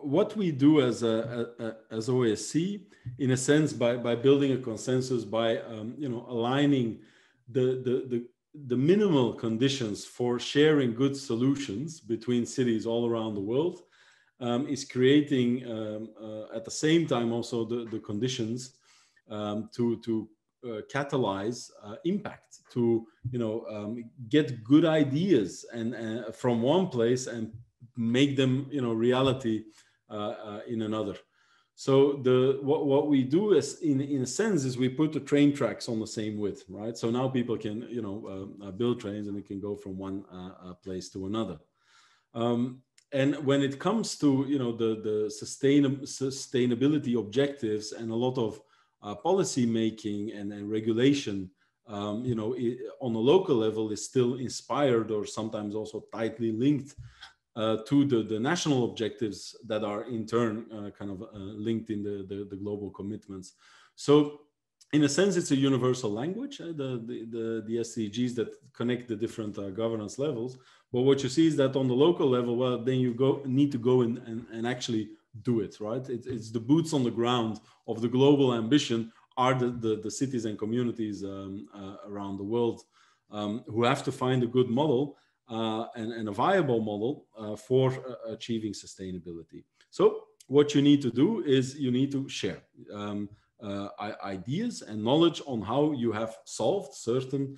what we do as OSC, in a sense, by building a consensus, by aligning the minimal conditions for sharing good solutions between cities all around the world, is creating at the same time also the conditions to catalyze impact, to get good ideas and from one place and make them reality in another. So what we do is in a sense is we put the train tracks on the same width, right? So now people can build trains and it can go from one place to another. And when it comes to the sustainability objectives and a lot of policy making and regulation, on a local level is still inspired or sometimes also tightly linked to the national objectives that are in turn linked in the global commitments. So in a sense, it's a universal language, the SDGs that connect the different governance levels. But what you see is that on the local level, well, then you need to go and actually do it, right? It's the boots on the ground of the global ambition are the cities and communities around the world who have to find a good model and a viable model for achieving sustainability. So what you need to do is you need to share ideas and knowledge on how you have solved certain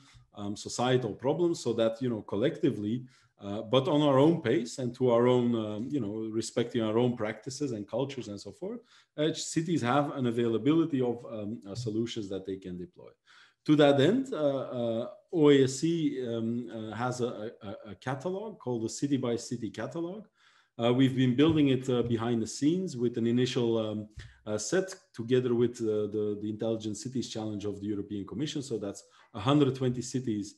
societal problems, so that collectively, but on our own pace and to our own, respecting our own practices and cultures and so forth, cities have an availability of solutions that they can deploy. To that end, OASC has a catalog called the City by City catalog. We've been building it behind the scenes with an initial set together with the Intelligent Cities Challenge of the European Commission. So that's 120 cities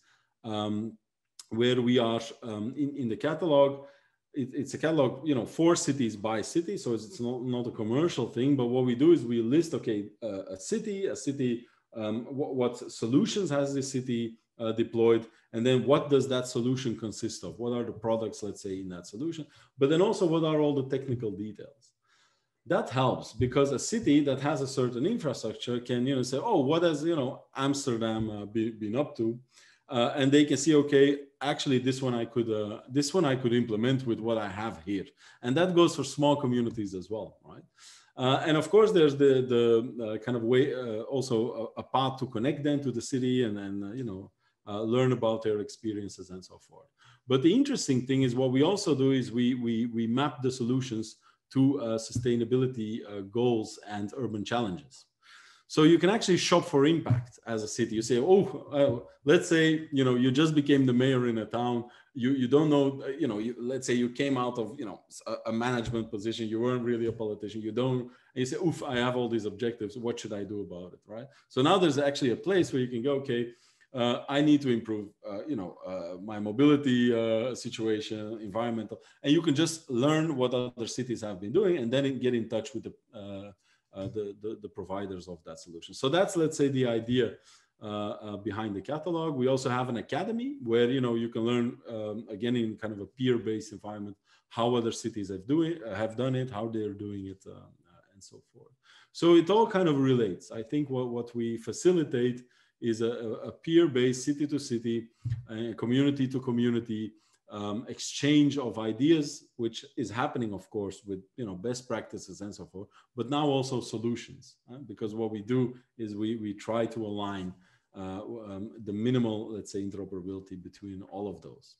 where we are in the catalog. It's a catalog, 4 cities by city. So it's not a commercial thing, but what we do is we list, okay, a city, what solutions has the city deployed, and then what does that solution consist of? What are the products, let's say, in that solution? But then also, what are all the technical details? That helps because a city that has a certain infrastructure can, say, oh, what has, Amsterdam been up to? And they can see, okay, actually, this one I could implement with what I have here, and that goes for small communities as well, right? And of course, there's the kind of way, also a path to connect them to the city and learn about their experiences and so forth. But the interesting thing is what we also do is we map the solutions to sustainability goals and urban challenges. So you can actually shop for impact as a city. You say, let's say, you just became the mayor in a town. You don't know, let's say you came out of, a management position. You weren't really a politician. And you say, oof, I have all these objectives. What should I do about it, right? So now there's actually a place where you can go, okay, I need to improve, my mobility situation, environmental, and you can just learn what other cities have been doing and then get in touch with the providers of that solution. So that's, let's say, the idea behind the catalog. We also have an academy where you can learn again in kind of a peer-based environment how other cities have done it, how they're doing it, and so forth. So it all kind of relates. I think what we facilitate is a peer-based, city-to-city, community-to-community exchange of ideas, which is happening, of course, with best practices and so forth, but now also solutions, because what we do is we try to align the minimal, let's say, interoperability between all of those.